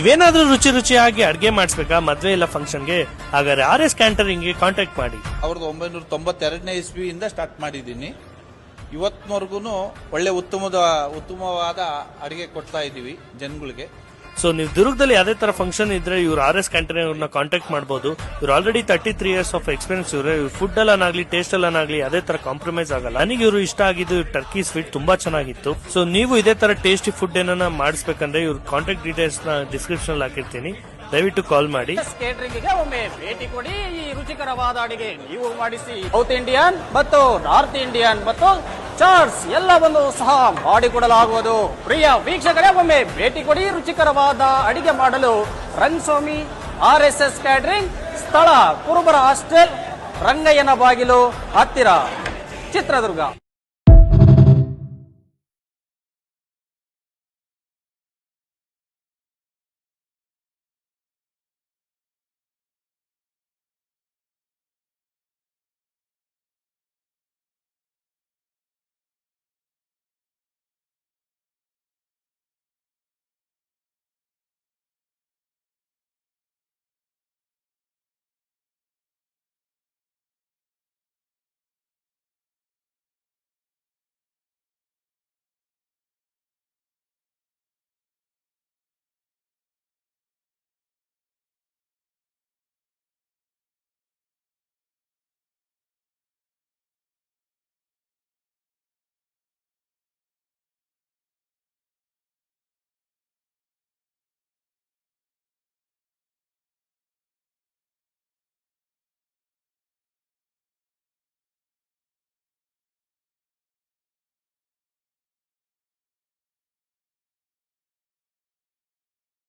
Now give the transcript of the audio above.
ಇವೇನಾದ್ರೂ ರುಚಿ ರುಚಿಯಾಗಿ ಅಡ್ಗೆ ಮಾಡಿಸ್ಬೇಕಾ ಮದ್ವೆ ಇಲ್ಲ ಫಂಕ್ಷನ್ಗೆ, ಹಾಗಾದ್ರೆ RS ಕ್ಯಾಂಟರಿಂಗ್ ಗೆ ಕಾಂಟ್ಯಾಕ್ಟ್ ಮಾಡಿ. 1992ನೇ ಇಸ್ವಿಯಿಂದ ಸ್ಟಾರ್ಟ್ ಮಾಡಿದ್ದೀನಿ. ಇವತ್ತಿನವರೆಗೂ ಒಳ್ಳೆ ಉತ್ತಮವಾದ ಅಡಿಗೆ ಕೊಡ್ತಾ ಇದೀವಿ ಜನಗಳಿಗೆ. ಸೊ ನೀವು ದುರ್ಗದಲ್ಲಿ ಯಾವ್ದೇ ತರ ಫಂಕ್ಷನ್ ಇದ್ರೆ ಇವ್ರು RS ಕ್ಯಾಂಟರಿಂಗ್ ಅವ್ರನ್ನ ಕಾಂಟ್ಯಾಕ್ಟ್ ಮಾಡಬಹುದು. ಇವ್ರು ಆಲ್ರೆಡಿ 33 years ಆಫ್ ಎಕ್ಸ್ಪೀರಿಯನ್ಸ್ ಇವ್ರೆ. ಫುಡ್ ಅಲ್ಲಾಗ್ಲಿ ಟೇಸ್ಟ್ ಅಲ್ಲಾಗ್ಲಿ ಅದೇ ತರ ಕಾಂಪ್ರಮೈಸ್ ಆಗಲ್ಲ. ನನಗೆ ಇವರು ಇಷ್ಟ ಆಗಿದ್ದು ಟರ್ಕಿ ಸ್ವೀಟ್ ತುಂಬಾ ಚೆನ್ನಾಗಿತ್ತು. ಸೊ ನೀವು ಇದೇ ತರ ಟೇಸ್ಟಿ ಫುಡ್ ಏನನ್ನ ಮಾಡಿಸ್ಬೇಕಂದ್ರೆ ಇವ್ರ ಕಾಂಟ್ಯಾಕ್ಟ್ ಡೀಟೇಲ್ಸ್ ನ ಡಿಸ್ಕ್ರಿಪ್ಷನ್ ಅಲ್ಲಿ ಹಾಕಿರ್ತೀನಿ, ದಯವಿಟ್ಟು ಕಾಲ್ ಮಾಡಿ. ಕೇಟರಿಂಗ್ ಗೆ ಒಮ್ಮೆ ಭೇಟಿ ಕೊಡಿ. ಈ ರುಚಿಕರವಾದ ಅಡಿಗೆ ನೀವು ಮಾಡಿಸಿ. ಸೌತ್ ಇಂಡಿಯನ್ ಮತ್ತು ನಾರ್ತ್ ಇಂಡಿಯನ್ ಮತ್ತು ಚಾಟ್ಸ್ ಎಲ್ಲವನ್ನು ಸಹ ಮಾಡಿಕೊಡಲಾಗುವುದು. ಪ್ರಿಯ ವೀಕ್ಷಕರೇ, ಒಮ್ಮೆ ಭೇಟಿ ಕೊಡಿ. ರುಚಿಕರವಾದ ಅಡಿಗೆ ಮಾಡಲು ರಂಗಸ್ವಾಮಿ RSS ಕ್ಯಾಟರಿಂಗ್, ಸ್ಥಳ ಕುರುಬರ ಹಾಸ್ಟೆಲ್, ರಂಗಯ್ಯನ ಬಾಗಿಲು ಹತ್ತಿರ, ಚಿತ್ರದುರ್ಗ.